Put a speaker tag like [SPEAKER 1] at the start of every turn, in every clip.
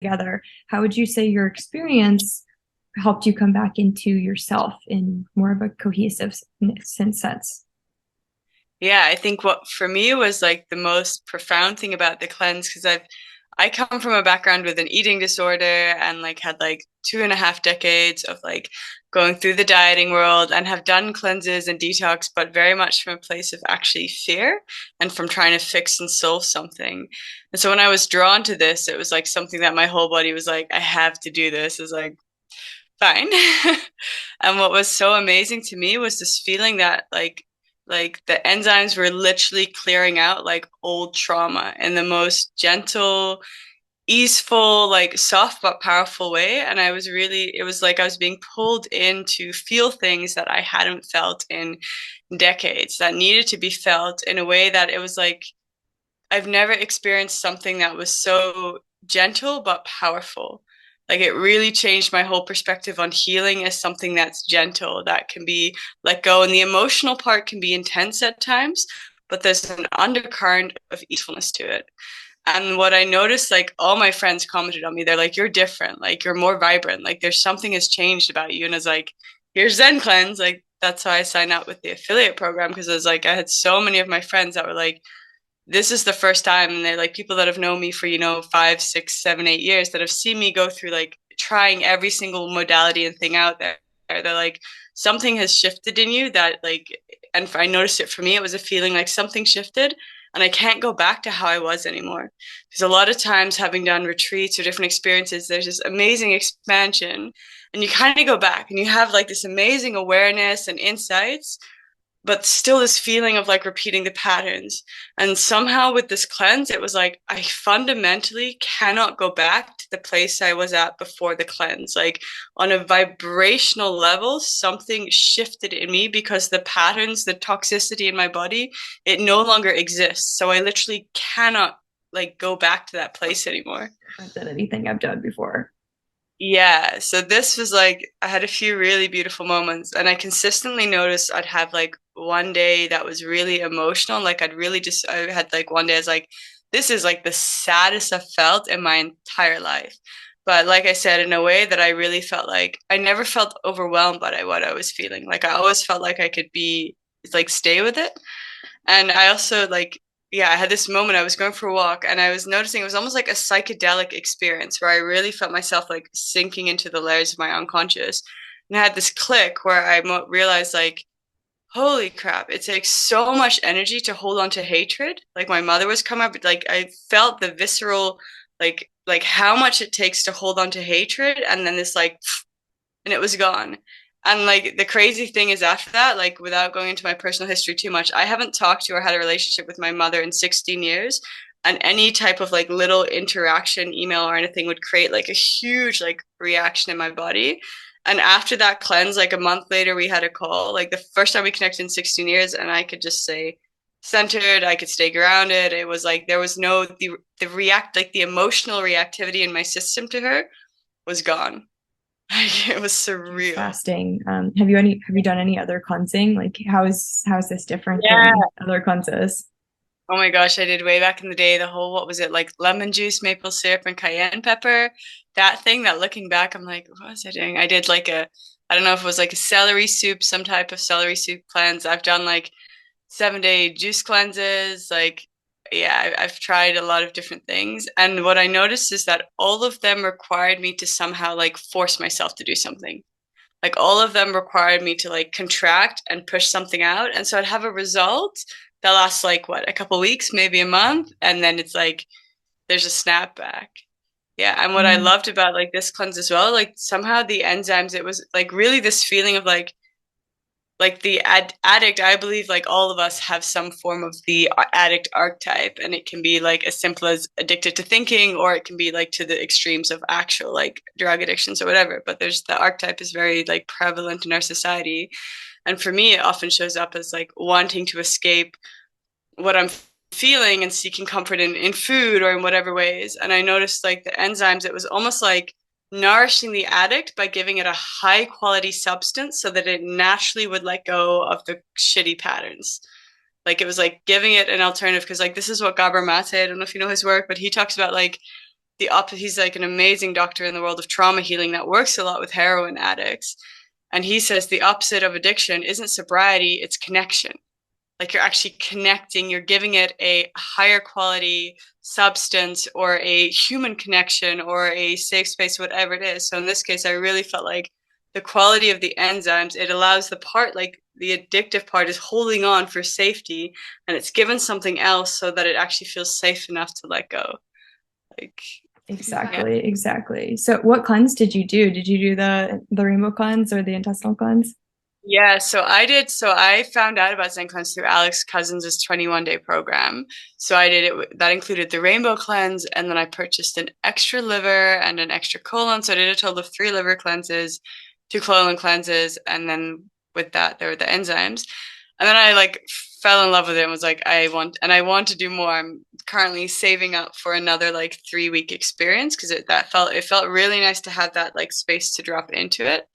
[SPEAKER 1] together. How would you say your experience helped you come back into yourself in more of a cohesive sense?
[SPEAKER 2] Yeah, I think what for me was like the most profound thing about the cleanse, because I come from a background with an eating disorder and like had like 2.5 decades of like going through the dieting world and have done cleanses and detox, but very much from a place of actually fear and from trying to fix and solve something. And so when I was drawn to this, it was like something that my whole body was like, I have to do this. Is like, fine. And what was so amazing to me was this feeling that like the enzymes were literally clearing out like old trauma in the most gentle, easeful, like soft but powerful way. And I was really, it was like I was being pulled in to feel things that I hadn't felt in decades that needed to be felt in a way that it was like I've never experienced something that was so gentle but powerful. Like it really changed my whole perspective on healing as something that's gentle, that can be let go. And the emotional part can be intense at times, but there's an undercurrent of easefulness to it. And what I noticed, like all my friends commented on me, they're like, you're different, like you're more vibrant, like there's something has changed about you. And it's like, here's Zen Cleanse. Like that's why I signed up with the affiliate program because it was like I had so many of my friends that were like, this is the first time, and they're like people that have known me for 5, 6, 7, 8 years that have seen me go through like trying every single modality and thing out there. They're like, something has shifted in you that like, and I noticed it for me, it was a feeling like something shifted and I can't go back to how I was anymore. Because a lot of times, having done retreats or different experiences, there's this amazing expansion, and you kind of go back and you have like this amazing awareness and insights, but still this feeling of like repeating the patterns. And somehow with this cleanse, it was like I fundamentally cannot go back to the place I was at before the cleanse. Like on a vibrational level, something shifted in me because the patterns, the toxicity in my body, it no longer exists. So I literally cannot like go back to that place anymore.
[SPEAKER 1] Different than anything I've done before.
[SPEAKER 2] Yeah, so this was like I had a few really beautiful moments, and I consistently noticed I'd have like one day that was really emotional. Like I had like one day I was like, this is like the saddest I've felt in my entire life. But like I said, in a way that I really felt like I never felt overwhelmed by what I was feeling. Like I always felt like I could be like stay with it. And I also like, yeah, I had this moment. I was going for a walk and I was noticing it was almost like a psychedelic experience where I really felt myself like sinking into the layers of my unconscious. And I had this click where I realized, like, holy crap, it takes so much energy to hold on to hatred. Like, my mother was coming up, like, I felt the visceral, like how much it takes to hold on to hatred. And then this, like, and it was gone. And like the crazy thing is after that, like without going into my personal history too much, I haven't talked to or had a relationship with my mother in 16 years. And any type of like little interaction, email or anything would create like a huge like reaction in my body. And after that cleanse, like a month later, we had a call, like the first time we connected in 16 years, and I could just say centered, I could stay grounded. It was like there was no the react like the emotional reactivity in my system to her was gone. It was surreal.
[SPEAKER 1] Fasting. Have you done any other cleansing? Like how is this different
[SPEAKER 2] Yeah.
[SPEAKER 1] than other cleanses?
[SPEAKER 2] Oh my gosh, I did way back in the day the whole, what was it, like lemon juice, maple syrup, and cayenne pepper. That thing that looking back, I'm like, what was I doing? I did like I don't know if it was like a celery soup, some type of celery soup cleanse. I've done like 7 day juice cleanses. Like, yeah, I've tried a lot of different things. And what I noticed is that all of them required me to somehow like force myself to do something. Like all of them required me to like contract and push something out. And so I'd have a result that lasts like what, a couple weeks, maybe a month, and then it's like there's a snapback. Yeah, and what I
[SPEAKER 1] Mm.
[SPEAKER 2] loved about like this cleanse as well, like somehow the enzymes, it was like really this feeling of like the addict. I believe like all of us have some form of the addict archetype, and it can be like as simple as addicted to thinking, or it can be like to the extremes of actual like drug addictions or whatever. But there's the archetype is very like prevalent in our society, and for me it often shows up as like wanting to escape what I'm feeling and seeking comfort in food or in whatever ways. And I noticed like the enzymes, it was almost like nourishing the addict by giving it a high quality substance so that it naturally would let go of the shitty patterns. Like it was like giving it an alternative because like this is what Gabor Mate, I don't know if you know his work, but he talks about like the opposite. He's like an amazing doctor in the world of trauma healing that works a lot with heroin addicts. And he says the opposite of addiction isn't sobriety, it's connection. Like you're actually connecting, you're giving it a higher quality substance or a human connection or a safe space, whatever it is. So in this case, I really felt like the quality of the enzymes, it allows the part, like the addictive part is holding on for safety, and it's given something else so that it actually feels safe enough to let go. Like, yeah.
[SPEAKER 1] Exactly, exactly. So what cleanse did you do? Did you do the rainbow cleanse or the intestinal cleanse?
[SPEAKER 2] Yeah, so I did. So I found out about zencleanz through Alex Cousins' 21-day program. So I did it. That included the rainbow cleanse, and then I purchased an extra liver and an extra colon. So I did a total of 3 liver cleanses, 2 colon cleanses, and then with that there were the enzymes. And then I like fell in love with it and was like, I want to do more. I'm currently saving up for another like 3-week experience because it felt really nice to have that like space to drop into it.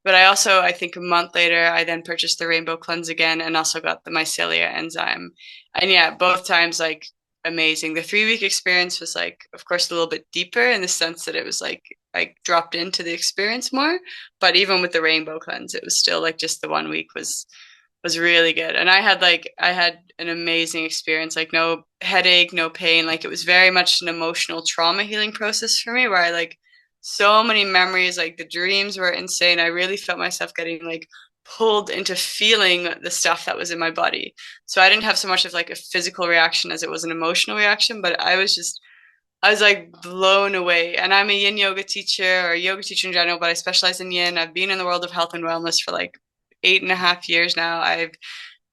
[SPEAKER 2] But I also, I think a month later, I then purchased the Rainbow Cleanse again and also got the mycelia enzyme. And yeah, both times like amazing. The 3-week experience was like, of course, a little bit deeper in the sense that it was like I dropped into the experience more. But even with the Rainbow Cleanse, it was still like just the 1 week was really good. And I had an amazing experience, like no headache, no pain. Like it was very much an emotional trauma healing process for me where I like so many memories, like the dreams were insane. I really felt myself getting like pulled into feeling the stuff that was in my body. So I didn't have so much of like a physical reaction as it was an emotional reaction, but I was like blown away. And I'm a yin yoga teacher or a yoga teacher in general, but I specialize in yin. I've been in the world of health and wellness for like 8.5 years now. I've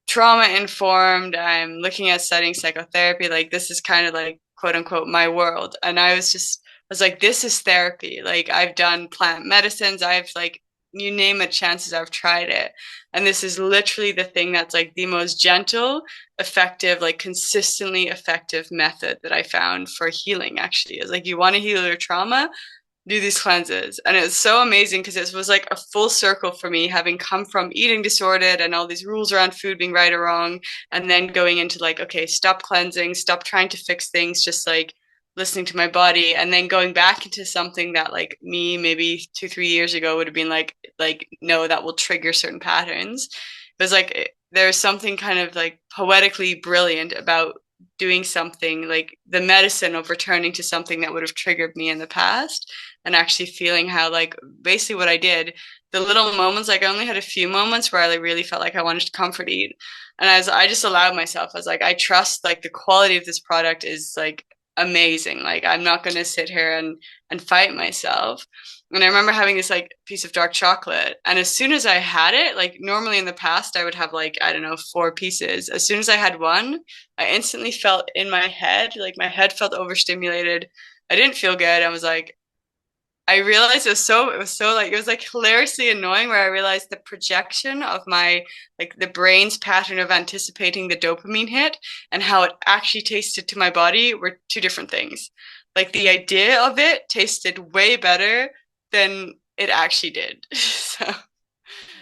[SPEAKER 2] trauma informed. I'm looking at studying psychotherapy. Like this is kind of like quote unquote my world. And I was like, this is therapy. Like I've done plant medicines. I've like, you name it, chances I've tried it. And this is literally the thing that's like the most gentle, effective, like consistently effective method that I found for healing actually. Is like you want to heal your trauma, do these cleanses. And it was so amazing because it was like a full circle for me, having come from eating disordered and all these rules around food being right or wrong, and then going into like, okay, stop cleansing, stop trying to fix things, just like listening to my body, and then going back into something that like me maybe 2 3 years ago would have been like no, that will trigger certain patterns. It was like there's something kind of like poetically brilliant about doing something like the medicine of returning to something that would have triggered me in the past and actually feeling how like basically what I did, the little moments, like I only had a few moments where I like, really felt like I wanted to comfort eat. And I just allowed myself, I was like, I trust like the quality of this product is like amazing. Like I'm not going to sit here and fight myself. And I remember having this like piece of dark chocolate. And as soon as I had it, like normally in the past, I would have like, I don't know, 4 pieces. As soon as I had one, I instantly felt in my head, like my head felt overstimulated. I didn't feel good. I was like, I realized it was so like, it was like hilariously annoying where I realized the projection of my, like the brain's pattern of anticipating the dopamine hit and how it actually tasted to my body were two different things. Like the idea of it tasted way better than it actually did. So,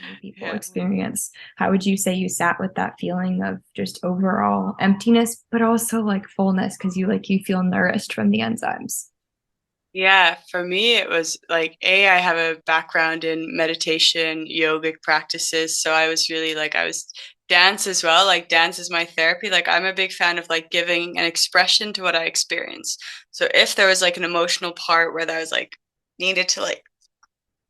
[SPEAKER 1] Many people
[SPEAKER 2] yeah.
[SPEAKER 1] experience. How would you say you sat with that feeling of just overall emptiness, but also like fullness because you feel nourished from the enzymes?
[SPEAKER 2] Yeah, for me, it was like, I have a background in meditation, yogic practices. So I was really like, I was dance as well. Like, dance is my therapy. Like, I'm a big fan of like giving an expression to what I experience. So if there was like an emotional part where that was like needed to like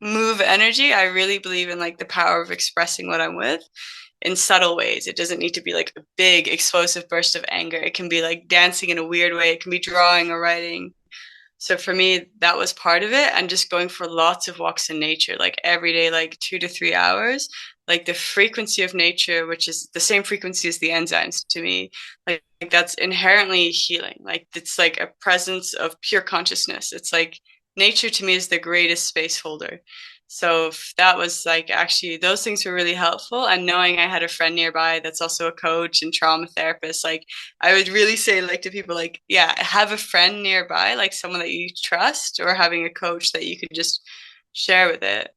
[SPEAKER 2] move energy, I really believe in like the power of expressing what I'm with in subtle ways. It doesn't need to be like a big explosive burst of anger. It can be like dancing in a weird way. It can be drawing or writing. So for me, that was part of it. And just going for lots of walks in nature, like every day, like 2 to 3 hours, like the frequency of nature, which is the same frequency as the enzymes to me, like that's inherently healing. Like it's like a presence of pure consciousness. It's like nature to me is the greatest space holder. So that was like actually those things were really helpful. And knowing I had a friend nearby that's also a coach and trauma therapist, like I would really say like to people like, yeah, have a friend nearby, like someone that you trust or having a coach that you can just share with it.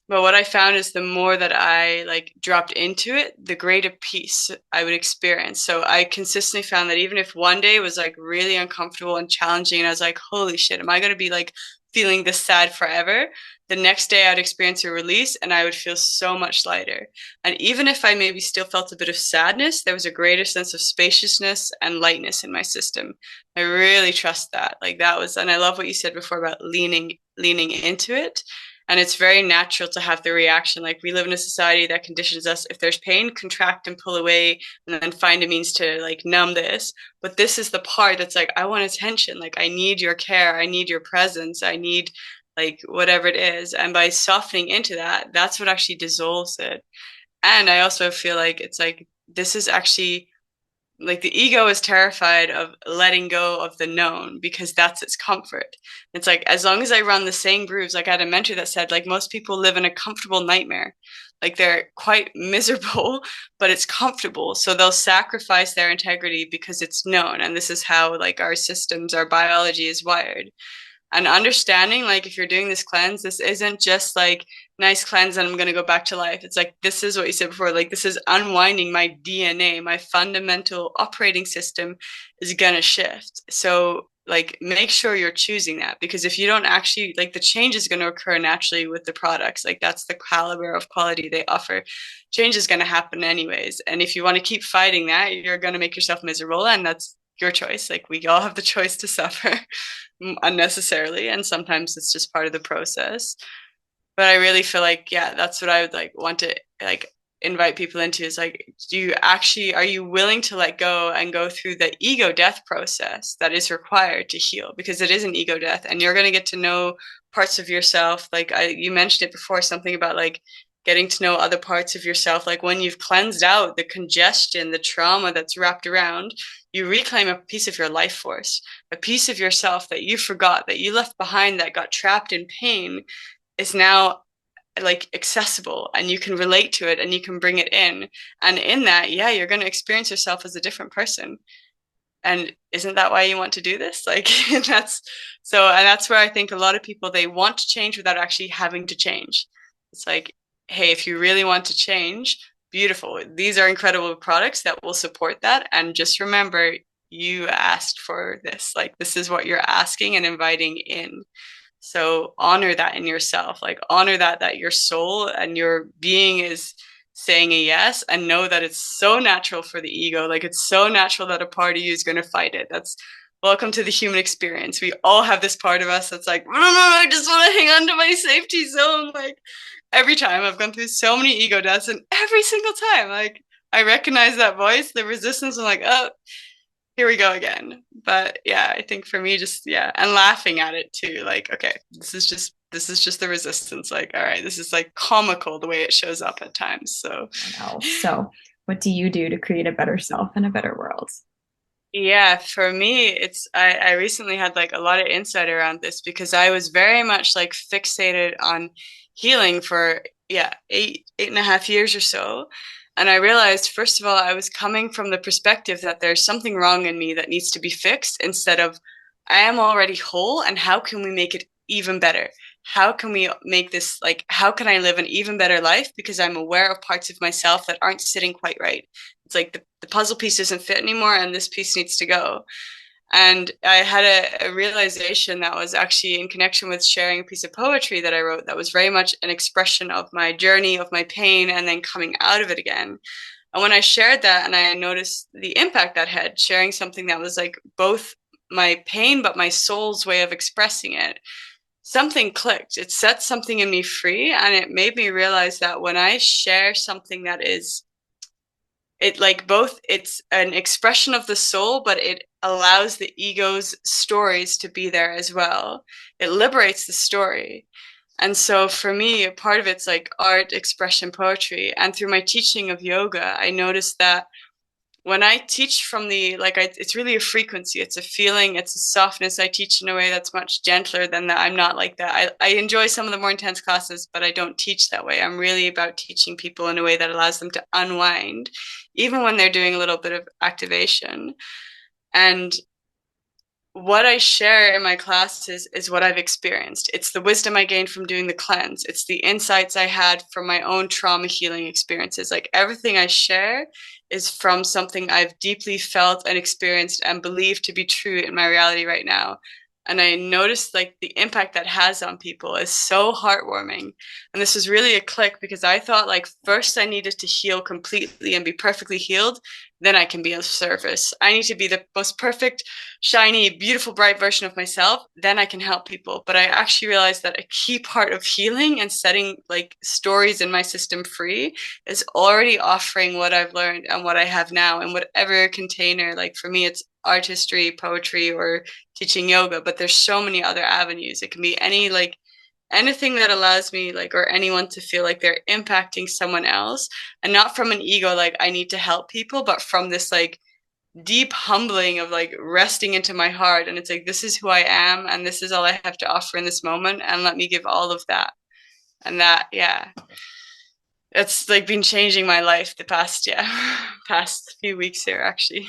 [SPEAKER 2] But what I found is the more that I like dropped into it, the greater peace I would experience. So I consistently found that even if one day was like really uncomfortable and challenging, and I was like, holy shit, am I going to be like feeling this sad forever? The next day I'd experience a release and I would feel so much lighter. And even if I maybe still felt a bit of sadness, there was a greater sense of spaciousness and lightness in my system. I really trust that. Like that was, and I love what you said before about leaning into it. And it's very natural to have the reaction. Like we live in a society that conditions us, if there's pain, contract and pull away and then find a means to like numb this. But this is the part that's like, I want attention. Like I need your care. I need your presence. I need like whatever it is. And by softening into that, that's what actually dissolves it. And I also feel like it's like, this is actually like the ego is terrified of letting go of the known because that's its comfort. It's like as long as I run the same grooves, like I had a mentor that said like most people live in a comfortable nightmare. Like they're quite miserable, but it's comfortable. So they'll sacrifice their integrity because it's known. And this is how like our systems, our biology is wired. And understanding like if you're doing this cleanse, this isn't just like nice cleanse and I'm going to go back to life. It's like this is what you said before, like this is unwinding my DNA. My fundamental operating system is going to shift. So like make sure you're choosing that, because if you don't actually, like, the change is going to occur naturally with the products. Like that's the caliber of quality they offer. Change is going to happen anyways, and if you want to keep fighting that, you're going to make yourself miserable, and that's your choice. Like we all have the choice to suffer unnecessarily, and sometimes it's just part of the process. But I really feel like, yeah, that's what I would like want to like invite people into is like, do you actually, are you willing to let go and go through the ego death process that is required to heal? Because it is an ego death, and you're going to get to know parts of yourself. Like you mentioned it before, something about like getting to know other parts of yourself. Like when you've cleansed out the congestion, the trauma that's wrapped around, you reclaim a piece of your life force, a piece of yourself that you forgot, that you left behind, that got trapped in pain, is now like accessible, and you can relate to it and you can bring it in. And in that, yeah, you're going to experience yourself as a different person. And isn't that why you want to do this? Like that's so, and that's where I think a lot of people, they want to change without actually having to change. It's like, hey, if you really want to change, beautiful, these are incredible products that will support that. And just remember, you asked for this. Like this is what you're asking and inviting in. So honor that in yourself, like honor that your soul and your being is saying a yes, and know that it's so natural for the ego. Like it's so natural that a part of you is going to fight it. That's welcome to the human experience. We all have this part of us that's like, no, I just want to hang on to my safety zone. Like every time I've gone through so many ego deaths, and every single time, like I recognize that voice, the resistance. I'm like, oh, here we go again. But yeah, I think for me, just yeah, and laughing at it too. Like, okay, this is just the resistance. Like, all right, this is like comical the way it shows up at times. So
[SPEAKER 1] I know. So, what do you do to create a better self and a better world?
[SPEAKER 2] yeah, for me, I recently had like a lot of insight around this because I was very much like fixated on healing for, yeah, 8.5 years or so. And I realized, first of all, I was coming from the perspective that there's something wrong in me that needs to be fixed, instead of I am already whole and how can we make it even better? How can we make this, like, how can I live an even better life because I'm aware of parts of myself that aren't sitting quite right? It's like the puzzle piece doesn't fit anymore and this piece needs to go. And I had a realization that was actually in connection with sharing a piece of poetry that I wrote that was very much an expression of my journey, of my pain, and then coming out of it again. And when I shared that and I noticed the impact that had, sharing something that was like both my pain but my soul's way of expressing it, something clicked. It set something in me free, and it made me realize that when I share something that is, it like both, it's an expression of the soul, but it allows the ego's stories to be there as well. It liberates the story. And so for me, a part of it's like art, expression, poetry. And through my teaching of yoga, I noticed that when I teach from the, like, it's really a frequency, it's a feeling, it's a softness. I teach in a way that's much gentler than that. I'm not like that. I enjoy some of the more intense classes, but I don't teach that way. I'm really about teaching people in a way that allows them to unwind, even when they're doing a little bit of activation. And what I share in my classes is what I've experienced. It's the wisdom I gained from doing the cleanse. It's the insights I had from my own trauma healing experiences. Like everything I share is from something I've deeply felt and experienced and believe to be true in my reality right now. And I noticed like the impact that has on people is so heartwarming. And this was really a click because I thought like first I needed to heal completely and be perfectly healed, then I can be of service. I need to be the most perfect, shiny, beautiful, bright version of myself, then I can help people. But I actually realized that a key part of healing and setting like stories in my system free is already offering what I've learned and what I have now in whatever container. Like for me, it's artistry, poetry, or teaching yoga, but there's so many other avenues. It can be any like anything that allows me like or anyone to feel like they're impacting someone else, and not from an ego like I need to help people, but from this like deep humbling of like resting into my heart, and it's like this is who I am and this is all I have to offer in this moment, and let me give all of that. And that, yeah, it's like been changing my life the past, yeah, past few weeks here actually.